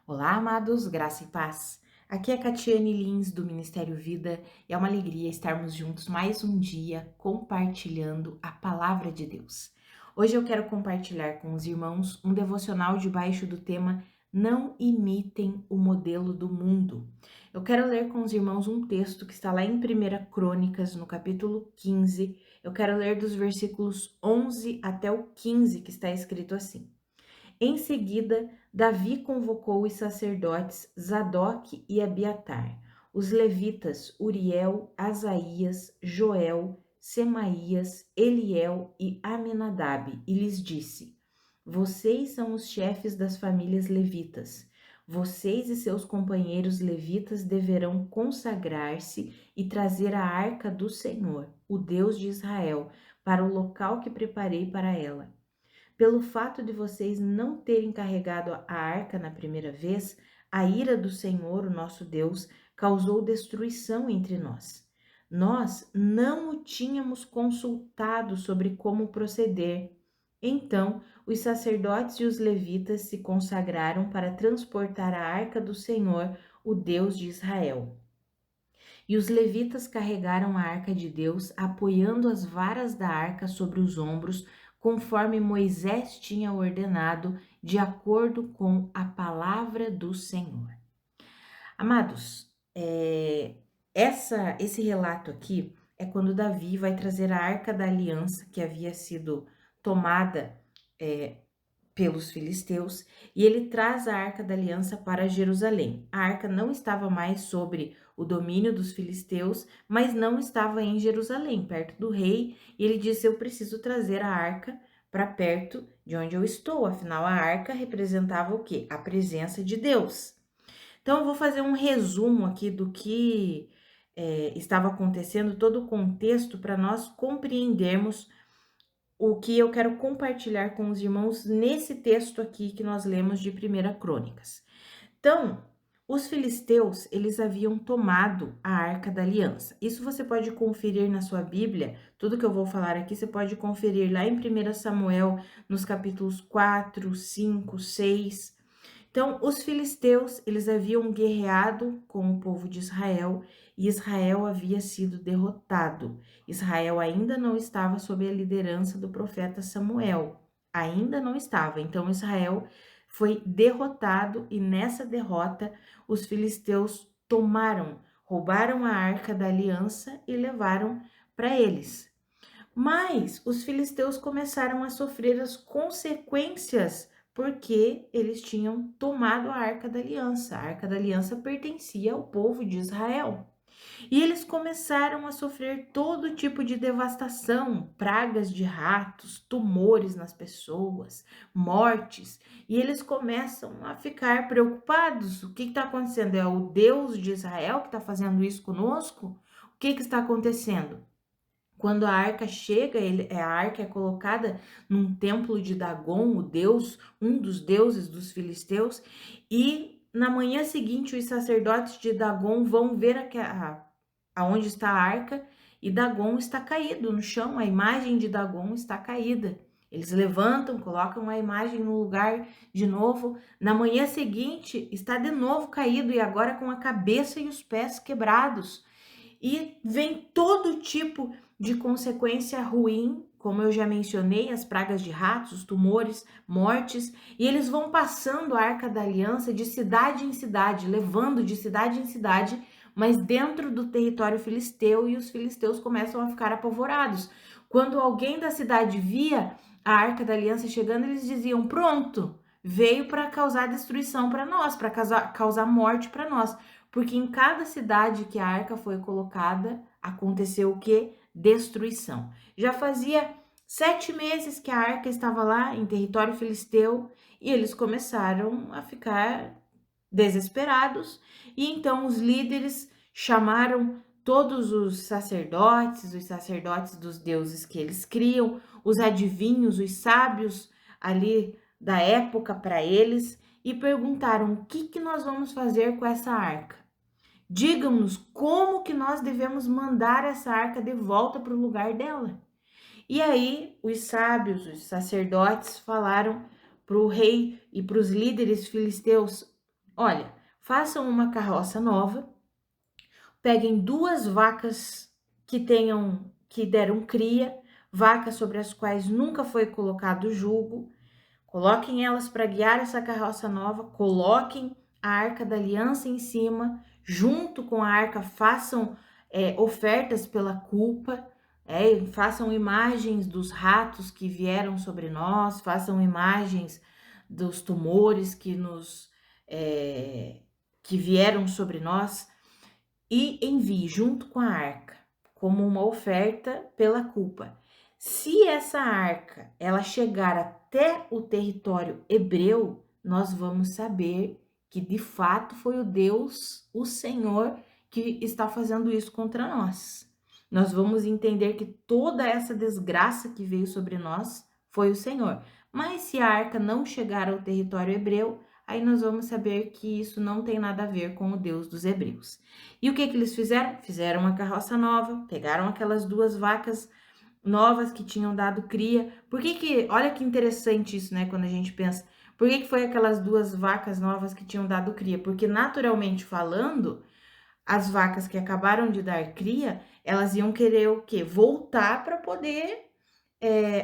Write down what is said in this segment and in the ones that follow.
Olá, amados, graça e paz. Aqui é Catiane Lins, do Ministério Vida, e é uma alegria estarmos juntos mais um dia compartilhando a palavra de Deus. Hoje eu quero compartilhar com os irmãos um devocional debaixo do tema Não imitem o modelo do mundo. Eu quero ler com os irmãos um texto que está lá em 1 Crônicas, no capítulo 15. Eu quero ler dos versículos 11 até o 15, que está escrito assim. Em seguida, Davi convocou os sacerdotes Zadok e Abiatar, os levitas Uriel, Asaías, Joel, Semaías, Eliel e Aminadab, e lhes disse: Vocês são os chefes das famílias levitas. Vocês e seus companheiros levitas deverão consagrar-se e trazer a arca do Senhor, o Deus de Israel, para o local que preparei para ela. Pelo fato de vocês não terem carregado a arca na primeira vez, a ira do Senhor, o nosso Deus, causou destruição entre nós. Nós não o tínhamos consultado sobre como proceder. Então, os sacerdotes e os levitas se consagraram para transportar a arca do Senhor, o Deus de Israel. E os levitas carregaram a arca de Deus, apoiando as varas da arca sobre os ombros, conforme Moisés tinha ordenado, de acordo com a palavra do Senhor. Amados, esse relato aqui é quando Davi vai trazer a arca da aliança que havia sido tomada pelos filisteus, e ele traz a arca da aliança para Jerusalém. A arca não estava mais sobre o domínio dos filisteus, mas não estava em Jerusalém, perto do rei, e ele disse: Eu preciso trazer a arca para perto de onde eu estou, afinal a arca representava o quê? A presença de Deus. Então eu vou fazer um resumo aqui do que estava acontecendo, todo o contexto, para nós compreendermos o que eu quero compartilhar com os irmãos nesse texto aqui que nós lemos de 1 Crônicas. Então, os filisteus, eles haviam tomado a Arca da Aliança. Isso você pode conferir na sua Bíblia, tudo que eu vou falar aqui você pode conferir lá em 1 Samuel, nos capítulos 4, 5, 6. Então, os filisteus, eles haviam guerreado com o povo de Israel e Israel havia sido derrotado. Israel ainda não estava sob a liderança do profeta Samuel, ainda não estava. Então, Israel foi derrotado e nessa derrota os filisteus roubaram a arca da aliança e levaram para eles. Mas os filisteus começaram a sofrer as consequências porque eles tinham tomado a Arca da Aliança. A Arca da Aliança pertencia ao povo de Israel. E eles começaram a sofrer todo tipo de devastação, pragas de ratos, tumores nas pessoas, mortes. E eles começam a ficar preocupados. O que está acontecendo? É o Deus de Israel que está fazendo isso conosco? O que está acontecendo? Quando a arca chega, a arca é colocada num templo de Dagon, o deus, um dos deuses dos filisteus, e na manhã seguinte os sacerdotes de Dagon vão ver aonde está a arca e Dagon está caído no chão, a imagem de Dagon está caída. Eles levantam, colocam a imagem no lugar de novo. Na manhã seguinte está de novo caído e agora com a cabeça e os pés quebrados. E vem todo tipo de consequência ruim, como eu já mencionei, as pragas de ratos, tumores, mortes, e eles vão passando a Arca da Aliança de cidade em cidade, levando de cidade em cidade, mas dentro do território filisteu, e os filisteus começam a ficar apavorados. Quando alguém da cidade via a Arca da Aliança chegando, eles diziam: pronto, veio para causar destruição para nós, para causar morte para nós. Porque em cada cidade que a arca foi colocada, aconteceu o quê? Destruição. Já fazia 7 meses que a arca estava lá em território filisteu e eles começaram a ficar desesperados. E então os líderes chamaram todos os sacerdotes dos deuses que eles criam, os adivinhos, os sábios ali da época para eles e perguntaram: o que nós vamos fazer com essa arca? Digam-nos como que nós devemos mandar essa arca de volta para o lugar dela. E aí os sábios, os sacerdotes falaram para o rei e para os líderes filisteus: olha, façam uma carroça nova, peguem 2 vacas que deram cria, vacas sobre as quais nunca foi colocado jugo, coloquem elas para guiar essa carroça nova, coloquem a Arca da Aliança em cima, junto com a arca façam ofertas pela culpa, façam imagens dos ratos que vieram sobre nós, façam imagens dos tumores que vieram sobre nós, e envie junto com a arca, como uma oferta pela culpa. Se essa arca ela chegar até o território hebreu, nós vamos saber que de fato foi o Deus, o Senhor, que está fazendo isso contra nós. Nós vamos entender que toda essa desgraça que veio sobre nós foi o Senhor. Mas se a arca não chegar ao território hebreu, aí nós vamos saber que isso não tem nada a ver com o Deus dos hebreus. E o que eles fizeram? Fizeram uma carroça nova, pegaram aquelas 2 vacas novas que tinham dado cria. Olha que interessante isso, né, quando a gente pensa, por que foi aquelas 2 vacas novas que tinham dado cria? Porque naturalmente falando, as vacas que acabaram de dar cria, elas iam querer o quê? Voltar para poder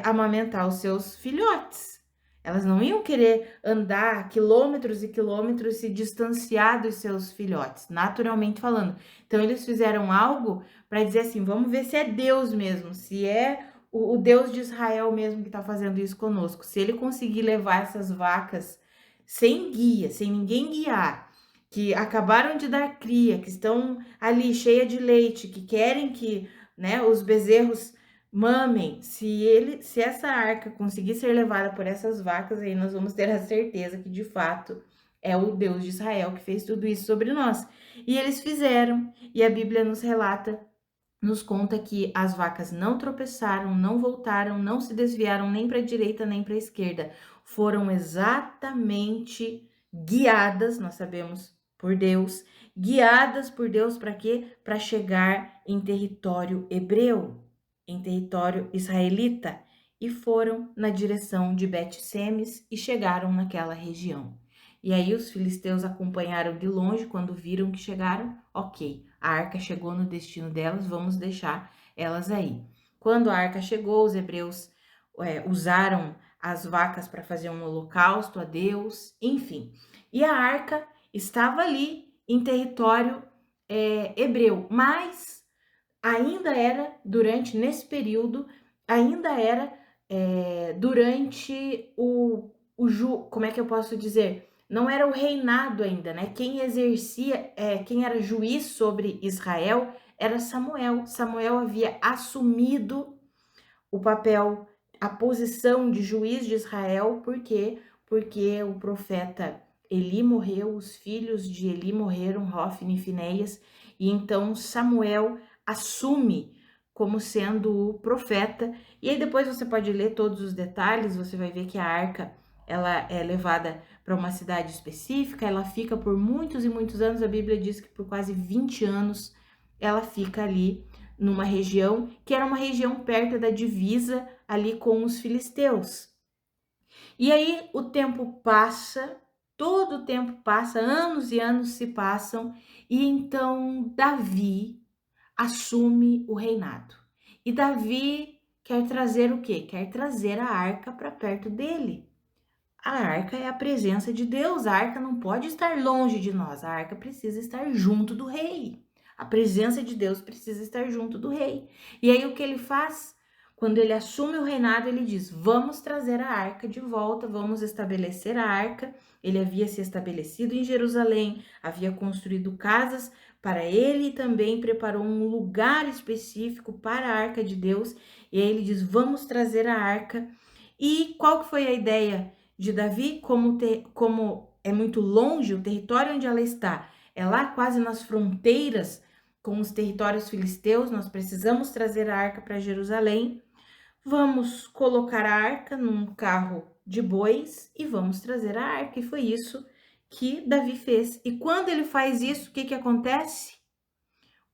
amamentar os seus filhotes. Elas não iam querer andar quilômetros e quilômetros, se distanciar dos seus filhotes, naturalmente falando. Então, eles fizeram algo para dizer assim: vamos ver se é Deus mesmo, se é o Deus de Israel mesmo que está fazendo isso conosco. Se ele conseguir levar essas vacas sem guia, sem ninguém guiar, que acabaram de dar cria, que estão ali cheia de leite, que querem que, né, os bezerros mamem, se essa arca conseguir ser levada por essas vacas, aí nós vamos ter a certeza que de fato é o Deus de Israel que fez tudo isso sobre nós. E eles fizeram, e a Bíblia nos relata, nos conta que as vacas não tropeçaram, não voltaram, não se desviaram nem para a direita nem para a esquerda. Foram exatamente guiadas, nós sabemos, por Deus, guiadas por Deus para quê? Para chegar em território hebreu, em território israelita, e foram na direção de Bet-Semes e chegaram naquela região. E aí os filisteus acompanharam de longe, quando viram que chegaram, ok, a arca chegou no destino delas, vamos deixar elas aí. Quando a arca chegou, os hebreus usaram as vacas para fazer um holocausto a Deus, enfim. E a arca estava ali em território hebreu, mas ainda era nesse período, ainda era durante como é que eu posso dizer? Não era o reinado ainda, né? Quem exercia, quem era juiz sobre Israel era Samuel. Samuel havia assumido o papel, a posição de juiz de Israel, por quê? Porque o profeta Eli morreu, os filhos de Eli morreram, Hofni e Finéias, e então Samuel assume como sendo o profeta. E aí depois você pode ler todos os detalhes, você vai ver que a arca ela é levada para uma cidade específica, ela fica por muitos e muitos anos, a Bíblia diz que por quase 20 anos ela fica ali numa região que era uma região perto da divisa ali com os filisteus. E aí o tempo passa, todo o tempo passa, anos e anos se passam, e então Davi assume o reinado. E Davi quer trazer o quê? Quer trazer a arca para perto dele. A arca é a presença de Deus, a arca não pode estar longe de nós, a arca precisa estar junto do rei. A presença de Deus precisa estar junto do rei. E aí o que ele faz? Quando ele assume o reinado, ele diz: vamos trazer a arca de volta, vamos estabelecer a arca. Ele havia se estabelecido em Jerusalém, havia construído casas para ele e também preparou um lugar específico para a arca de Deus. E aí ele diz: vamos trazer a arca. E qual que foi a ideia de Davi? Como é muito longe o território onde ela está, é lá quase nas fronteiras com os territórios filisteus, nós precisamos trazer a arca para Jerusalém. Vamos colocar a arca num carro de bois e vamos trazer a arca. E foi isso que Davi fez. E quando ele faz isso, o que acontece?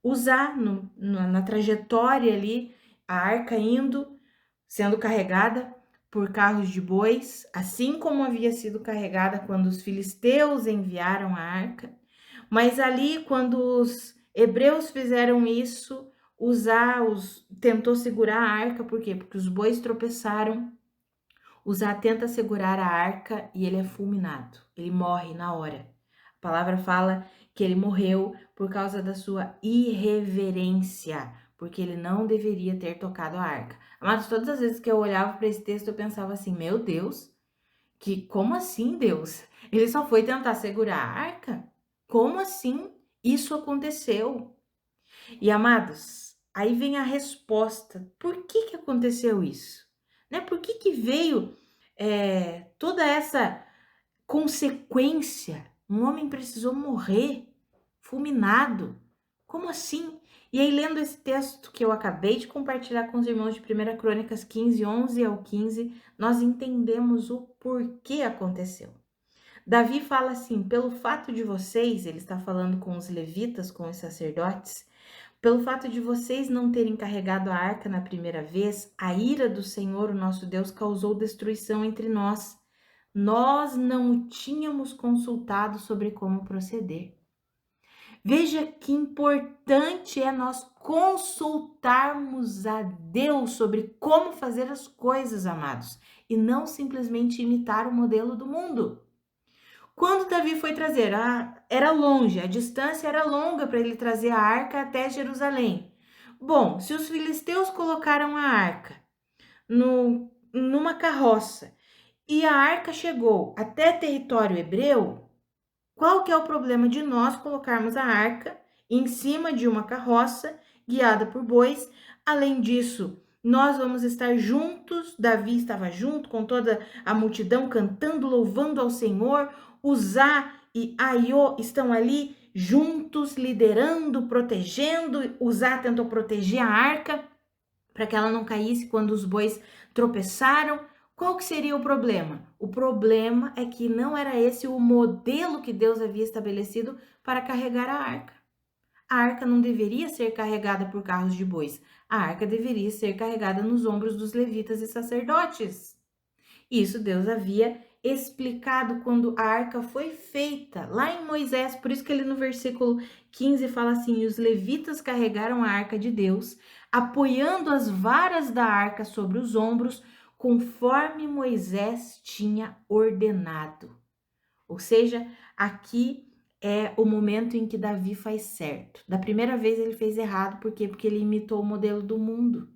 Usar na trajetória ali, a arca indo, sendo carregada por carros de bois, assim como havia sido carregada quando os filisteus enviaram a arca. Mas ali, quando os hebreus fizeram isso, tentou segurar a arca, por quê? Porque os bois tropeçaram. Uzá tenta segurar a arca e ele é fulminado, ele morre na hora. A palavra fala que ele morreu por causa da sua irreverência, porque ele não deveria ter tocado a arca. Amados, todas as vezes que eu olhava para esse texto, eu pensava assim: meu Deus, como assim, Deus? Ele só foi tentar segurar a arca? Como assim isso aconteceu? E amados, aí vem a resposta. Por que aconteceu isso? Né? Por que veio toda essa consequência? Um homem precisou morrer, fulminado. Como assim? E aí, lendo esse texto que eu acabei de compartilhar com os irmãos de 1 Crônicas 15, 11 ao 15, nós entendemos o porquê aconteceu. Davi fala assim: pelo fato de vocês, ele está falando com os levitas, com os sacerdotes, pelo fato de vocês não terem carregado a arca na primeira vez, a ira do Senhor, o nosso Deus, causou destruição entre nós. Nós não o tínhamos consultado sobre como proceder. Veja que importante é nós consultarmos a Deus sobre como fazer as coisas, amados, e não simplesmente imitar o modelo do mundo. Quando Davi foi trazer, era longe, a distância era longa para ele trazer a arca até Jerusalém. Bom, se os filisteus colocaram a arca numa carroça e a arca chegou até território hebreu, qual que é o problema de nós colocarmos a arca em cima de uma carroça guiada por bois? Além disso, nós vamos estar juntos, Davi estava junto com toda a multidão, cantando, louvando ao Senhor. Uzá e Aiô estão ali juntos, liderando, protegendo. Uzá tentou proteger a arca para que ela não caísse quando os bois tropeçaram. Qual que seria o problema? O problema é que não era esse o modelo que Deus havia estabelecido para carregar a arca. A arca não deveria ser carregada por carros de bois. A arca deveria ser carregada nos ombros dos levitas e sacerdotes. Isso Deus havia explicado quando a arca foi feita, lá em Moisés. Por isso que ele no versículo 15 fala assim: os levitas carregaram a arca de Deus, apoiando as varas da arca sobre os ombros, conforme Moisés tinha ordenado. Ou seja, aqui é o momento em que Davi faz certo. Da primeira vez ele fez errado, por quê? Porque ele imitou o modelo do mundo.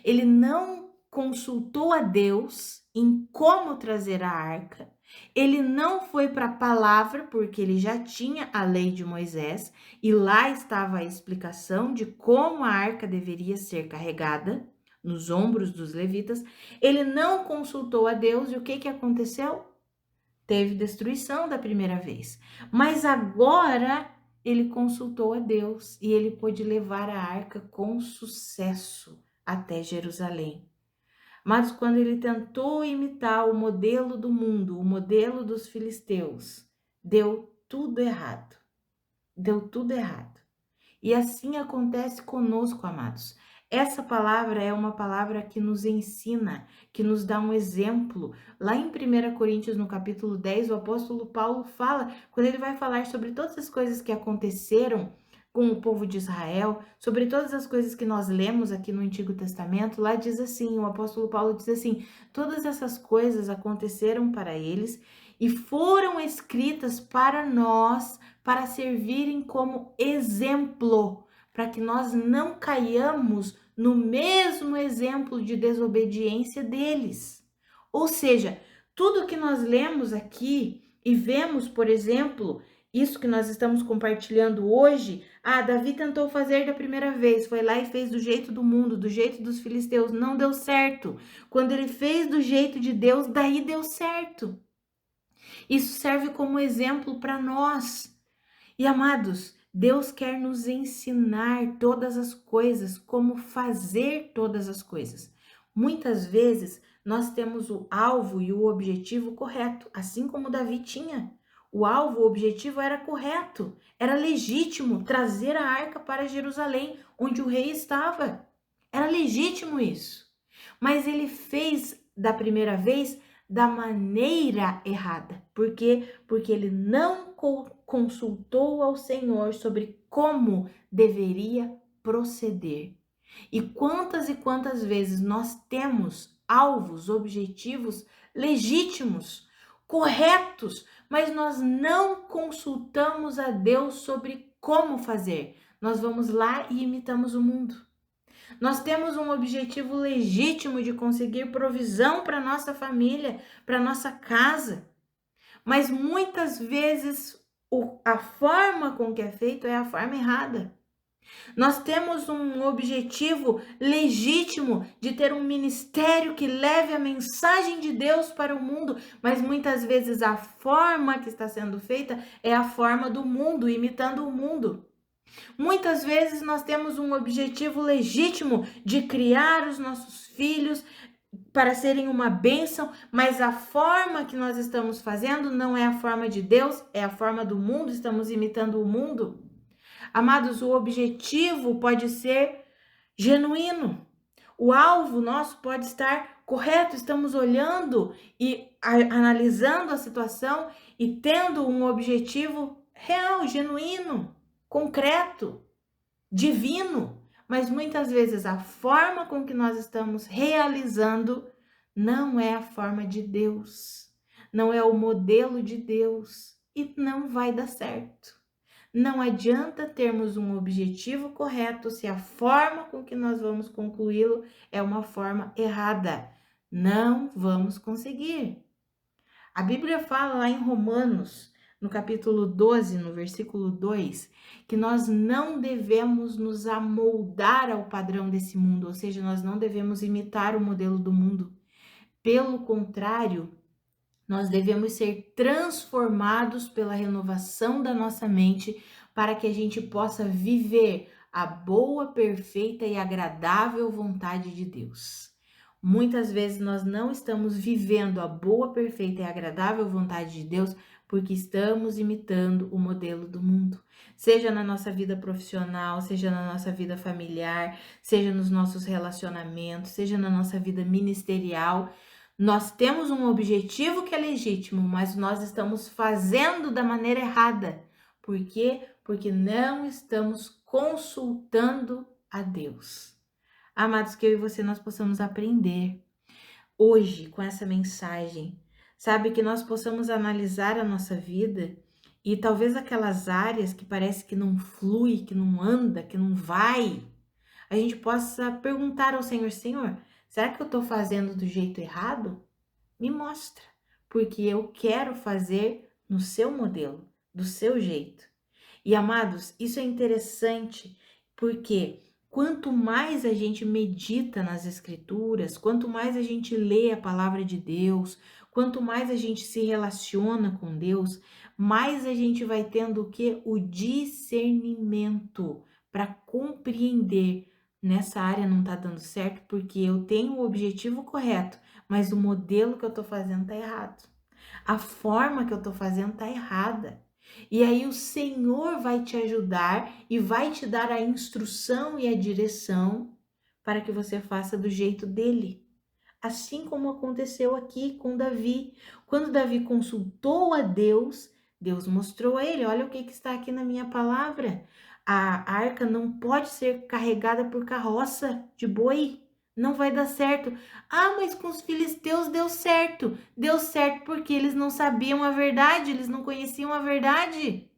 Ele não consultou a Deus em como trazer a arca. Ele não foi para a palavra, porque ele já tinha a lei de Moisés, e lá estava a explicação de como a arca deveria ser carregada nos ombros dos levitas. Ele não consultou a Deus, e o que aconteceu? Teve destruição da primeira vez. Mas agora ele consultou a Deus e ele pôde levar a arca com sucesso até Jerusalém. Mas quando ele tentou imitar o modelo do mundo, o modelo dos filisteus, deu tudo errado. Deu tudo errado. E assim acontece conosco, amados. Essa palavra é uma palavra que nos ensina, que nos dá um exemplo. Lá em 1 Coríntios, no capítulo 10, o apóstolo Paulo fala, quando ele vai falar sobre todas as coisas que aconteceram com o povo de Israel, sobre todas as coisas que nós lemos aqui no Antigo Testamento, lá diz assim, o apóstolo Paulo diz assim: todas essas coisas aconteceram para eles e foram escritas para nós, para servirem como exemplo, para que nós não caiamos no mesmo exemplo de desobediência deles. Ou seja, tudo que nós lemos aqui e vemos, por exemplo, isso que nós estamos compartilhando hoje, Davi tentou fazer da primeira vez, foi lá e fez do jeito do mundo, do jeito dos filisteus, não deu certo. Quando ele fez do jeito de Deus, daí deu certo. Isso serve como exemplo para nós. E amados, Deus quer nos ensinar todas as coisas, como fazer todas as coisas. Muitas vezes nós temos o alvo e o objetivo correto, assim como Davi tinha. O alvo, o objetivo era correto, era legítimo trazer a arca para Jerusalém, onde o rei estava. Era legítimo isso. Mas ele fez da primeira vez da maneira errada. Por quê? Porque ele não consultou ao Senhor sobre como deveria proceder. E quantas vezes nós temos alvos, objetivos legítimos, corretos, mas nós não consultamos a Deus sobre como fazer. Nós vamos lá e imitamos o mundo. Nós temos um objetivo legítimo de conseguir provisão para nossa família, para nossa casa, mas muitas vezes a forma com que é feito é a forma errada. Nós temos um objetivo legítimo de ter um ministério que leve a mensagem de Deus para o mundo, mas muitas vezes a forma que está sendo feita é a forma do mundo, imitando o mundo. Muitas vezes nós temos um objetivo legítimo de criar os nossos filhos para serem uma bênção, mas a forma que nós estamos fazendo não é a forma de Deus, é a forma do mundo, estamos imitando o mundo. Amados, o objetivo pode ser genuíno. O alvo nosso pode estar correto, estamos olhando e analisando a situação e tendo um objetivo real, genuíno, concreto, divino, mas muitas vezes a forma com que nós estamos realizando não é a forma de Deus, não é o modelo de Deus e não vai dar certo. Não adianta termos um objetivo correto se a forma com que nós vamos concluí-lo é uma forma errada. Não vamos conseguir. A Bíblia fala lá em Romanos, no capítulo 12, no versículo 2, que nós não devemos nos amoldar ao padrão desse mundo, ou seja, nós não devemos imitar o modelo do mundo. Pelo contrário, nós devemos ser transformados pela renovação da nossa mente para que a gente possa viver a boa, perfeita e agradável vontade de Deus. Muitas vezes nós não estamos vivendo a boa, perfeita e agradável vontade de Deus porque estamos imitando o modelo do mundo. Seja na nossa vida profissional, seja na nossa vida familiar, seja nos nossos relacionamentos, seja na nossa vida ministerial. Nós temos um objetivo que é legítimo, mas nós estamos fazendo da maneira errada. Por quê? Porque não estamos consultando a Deus. Amados, que eu e você nós possamos aprender hoje com essa mensagem, sabe? Que nós possamos analisar a nossa vida e talvez aquelas áreas que parece que não flui, que não anda, que não vai, a gente possa perguntar ao Senhor, Senhor, será que eu estou fazendo do jeito errado? Me mostra, porque eu quero fazer no seu modelo, do seu jeito. E amados, isso é interessante, porque quanto mais a gente medita nas escrituras, quanto mais a gente lê a palavra de Deus, quanto mais a gente se relaciona com Deus, mais a gente vai tendo o quê? O discernimento para compreender. Nessa área não tá dando certo porque eu tenho o objetivo correto, mas o modelo que eu tô fazendo tá errado. A forma que eu tô fazendo tá errada. E aí o Senhor vai te ajudar e vai te dar a instrução e a direção para que você faça do jeito dele. Assim como aconteceu aqui com Davi. Quando Davi consultou a Deus, Deus mostrou a ele, olha o que está aqui na minha palavra. A arca não pode ser carregada por carroça de boi. Não vai dar certo. Ah, mas com os filisteus deu certo. Deu certo porque eles não sabiam a verdade, eles não conheciam a verdade.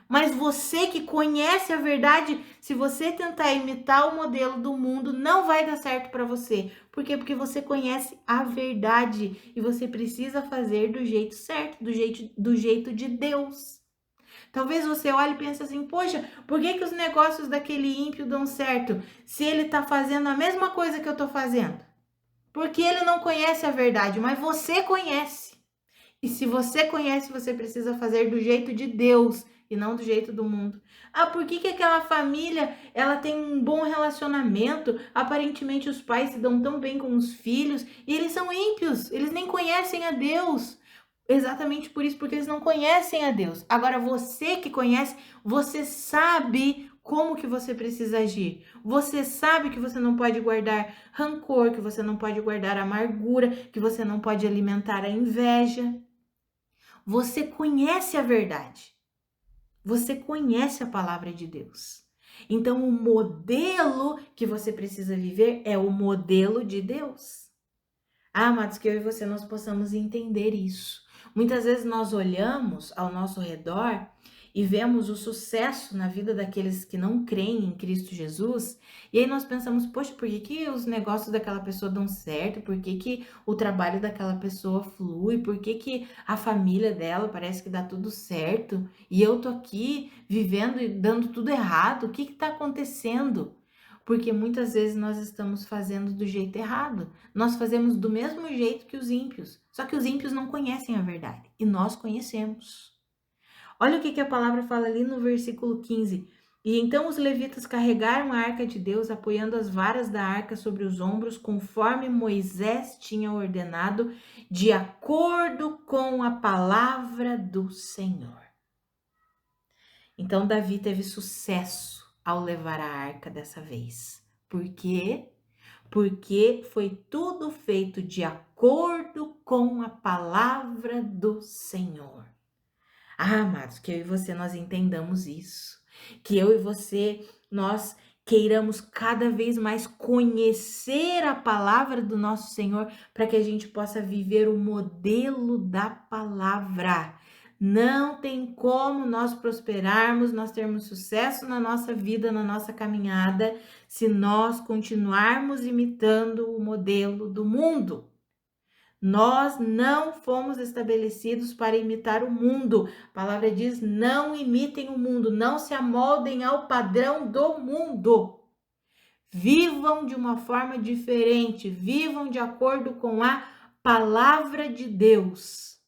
Mas você que conhece a verdade, se você tentar imitar o modelo do mundo, não vai dar certo para você. Por quê? Porque você conhece a verdade e você precisa fazer do jeito certo, do jeito de Deus. Talvez você olhe e pense assim, poxa, por que os negócios daquele ímpio dão certo se ele está fazendo a mesma coisa que eu estou fazendo? Porque ele não conhece a verdade, mas você conhece. E se você conhece, você precisa fazer do jeito de Deus e não do jeito do mundo. Ah, por que aquela família, ela tem um bom relacionamento? Aparentemente os pais se dão tão bem com os filhos e eles são ímpios, eles nem conhecem a Deus. Exatamente por isso, porque eles não conhecem a Deus. Agora você que conhece, você sabe como que você precisa agir. Você sabe que você não pode guardar rancor, que você não pode guardar amargura, que você não pode alimentar a inveja. Você conhece a verdade. Você conhece a palavra de Deus. Então, o modelo que você precisa viver é o modelo de Deus. Amados, que eu e você nós possamos entender isso. Muitas vezes nós olhamos ao nosso redor e vemos o sucesso na vida daqueles que não creem em Cristo Jesus, e aí nós pensamos, poxa, por que que os negócios daquela pessoa dão certo? Por que que o trabalho daquela pessoa flui? Por que que a família dela parece que dá tudo certo? E eu tô aqui vivendo e dando tudo errado? O que que tá acontecendo? Porque muitas vezes nós estamos fazendo do jeito errado. Nós fazemos do mesmo jeito que os ímpios. Só que os ímpios não conhecem a verdade. E nós conhecemos. Olha o que a palavra fala ali no versículo 15. E então os levitas carregaram a arca de Deus, apoiando as varas da arca sobre os ombros, conforme Moisés tinha ordenado, de acordo com a palavra do Senhor. Então Davi teve sucesso ao levar a arca dessa vez. Por quê? Porque foi tudo feito de acordo com a palavra do Senhor. Amados, que eu e você nós entendamos isso. Que eu e você nós queiramos cada vez mais conhecer a palavra do nosso Senhor para que a gente possa viver o modelo da palavra. Não tem como nós prosperarmos, nós termos sucesso na nossa vida, na nossa caminhada, se nós continuarmos imitando o modelo do mundo. Nós não fomos estabelecidos para imitar o mundo. A palavra diz: não imitem o mundo, não se amoldem ao padrão do mundo. Vivam de uma forma diferente, vivam de acordo com a palavra de Deus.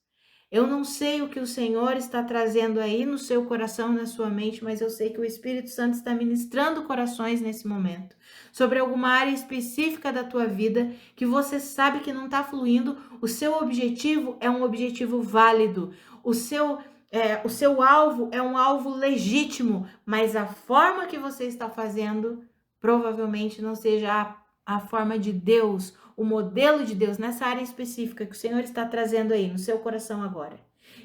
Eu não sei o que o Senhor está trazendo aí no seu coração, na sua mente, mas eu sei que o Espírito Santo está ministrando corações nesse momento, sobre alguma área específica da tua vida que você sabe que não está fluindo. O seu objetivo é um objetivo válido, o seu alvo é um alvo legítimo, mas a forma que você está fazendo provavelmente não seja a forma de Deus, o modelo de Deus nessa área específica que o Senhor está trazendo aí no seu coração agora.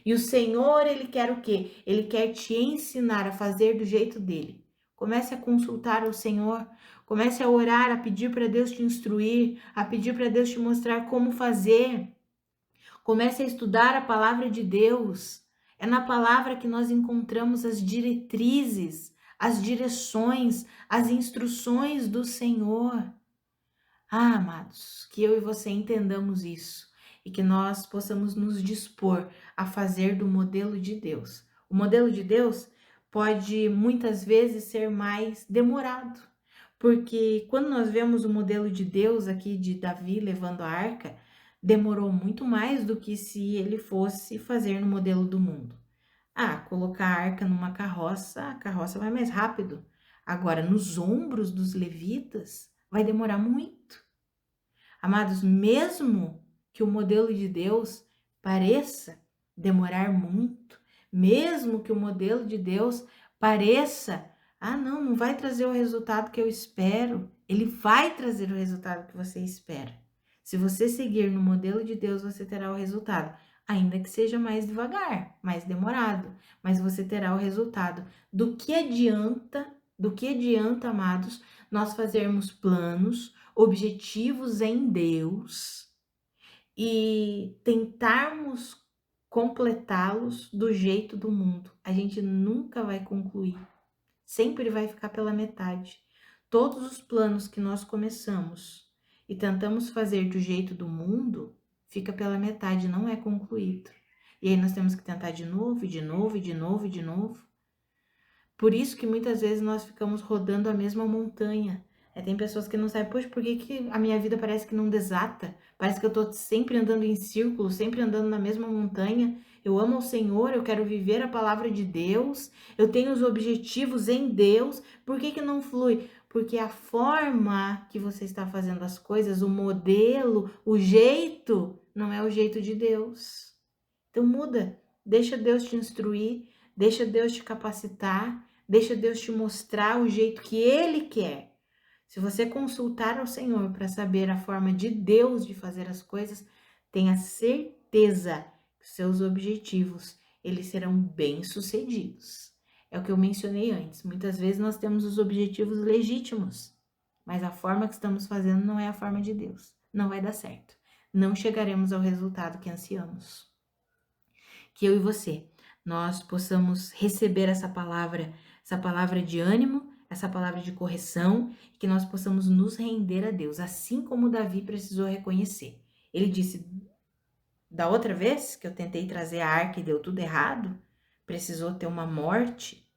E o Senhor, Ele quer o quê? Ele quer te ensinar a fazer do jeito dele. Comece a consultar o Senhor, comece a orar, a pedir para Deus te instruir, a pedir para Deus te mostrar como fazer. Comece a estudar a palavra de Deus. É na palavra que nós encontramos as diretrizes, as direções, as instruções do Senhor. Amados, que eu e você entendamos isso e que nós possamos nos dispor a fazer do modelo de Deus. O modelo de Deus pode muitas vezes ser mais demorado, porque quando nós vemos o modelo de Deus aqui de Davi levando a arca, demorou muito mais do que se ele fosse fazer no modelo do mundo. Colocar a arca numa carroça, a carroça vai mais rápido. Agora, nos ombros dos levitas, vai demorar muito. Amados, mesmo que o modelo de Deus pareça demorar muito, mesmo que o modelo de Deus pareça, não vai trazer o resultado que eu espero, ele vai trazer o resultado que você espera. Se você seguir no modelo de Deus, você terá o resultado, ainda que seja mais devagar, mais demorado, mas você terá o resultado. Do que adianta, amados, nós fazermos planos, objetivos em Deus e tentarmos completá-los do jeito do mundo? A gente nunca vai concluir, sempre vai ficar pela metade. Todos os planos que nós começamos e tentamos fazer do jeito do mundo, fica pela metade, não é concluído. E aí nós temos que tentar de novo, de novo, de novo, de novo. Por isso que muitas vezes nós ficamos rodando a mesma montanha. Tem pessoas que não sabem, poxa, por que a minha vida parece que não desata? Parece que eu tô sempre andando em círculo, sempre andando na mesma montanha. Eu amo o Senhor, eu quero viver a palavra de Deus, eu tenho os objetivos em Deus. Por que não flui? Porque a forma que você está fazendo as coisas, o modelo, o jeito, não é o jeito de Deus. Então muda, deixa Deus te instruir, deixa Deus te capacitar, Deixa Deus te mostrar o jeito que Ele quer. Se você consultar ao Senhor para saber a forma de Deus de fazer as coisas, tenha certeza que seus objetivos, eles serão bem-sucedidos. É o que eu mencionei antes. Muitas vezes nós temos os objetivos legítimos, mas a forma que estamos fazendo não é a forma de Deus. Não vai dar certo. Não chegaremos ao resultado que ansiamos. Que eu e você, nós possamos receber essa palavra de ânimo, essa palavra de correção, e que nós possamos nos render a Deus, assim como Davi precisou reconhecer. Ele disse, da outra vez que eu tentei trazer a arca e deu tudo errado, precisou ter uma morte,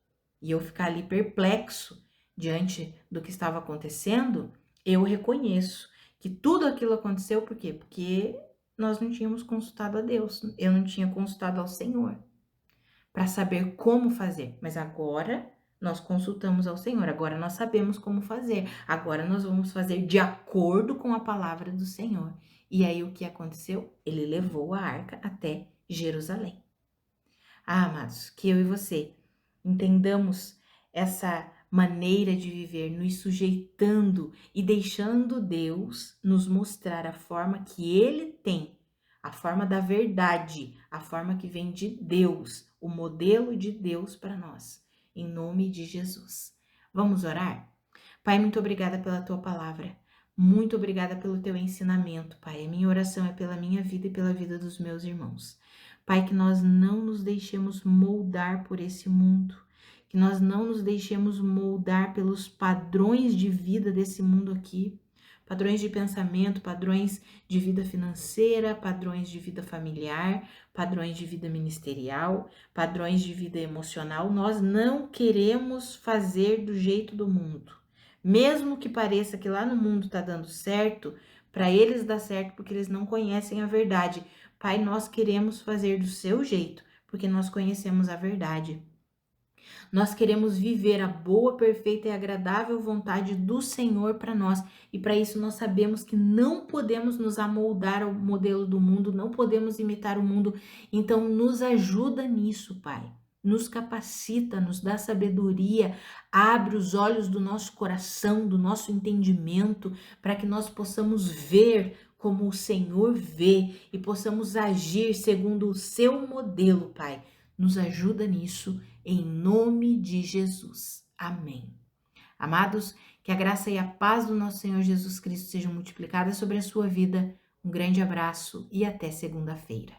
e eu ficar ali perplexo diante do que estava acontecendo, eu reconheço que tudo aquilo aconteceu, por quê? Porque nós não tínhamos consultado a Deus, eu não tinha consultado ao Senhor para saber como fazer, mas agora nós consultamos ao Senhor, agora nós sabemos como fazer, agora nós vamos fazer de acordo com a palavra do Senhor. E aí o que aconteceu? Ele levou a arca até Jerusalém. Ah, amados, que eu e você entendamos essa maneira de viver, nos sujeitando e deixando Deus nos mostrar a forma que Ele tem, a forma da verdade, a forma que vem de Deus, o modelo de Deus para nós, em nome de Jesus. Vamos orar? Pai, muito obrigada pela Tua palavra, muito obrigada pelo Teu ensinamento, Pai. A minha oração é pela minha vida e pela vida dos meus irmãos. Pai, que nós não nos deixemos moldar por esse mundo, que nós não nos deixemos moldar pelos padrões de vida desse mundo aqui, padrões de pensamento, padrões de vida financeira, padrões de vida familiar, padrões de vida ministerial, padrões de vida emocional. Nós não queremos fazer do jeito do mundo, mesmo que pareça que lá no mundo está dando certo, para eles dá certo porque eles não conhecem a verdade. Pai, nós queremos fazer do seu jeito, porque nós conhecemos a verdade. Nós queremos viver a boa, perfeita e agradável vontade do Senhor para nós. E para isso nós sabemos que não podemos nos amoldar ao modelo do mundo, não podemos imitar o mundo. Então nos ajuda nisso, Pai. Nos capacita, nos dá sabedoria, abre os olhos do nosso coração, do nosso entendimento, para que nós possamos ver como o Senhor vê e possamos agir segundo o seu modelo, Pai. Nos ajuda nisso, em nome de Jesus. Amém. Amados, que a graça e a paz do nosso Senhor Jesus Cristo sejam multiplicadas sobre a sua vida. Um grande abraço e até segunda-feira.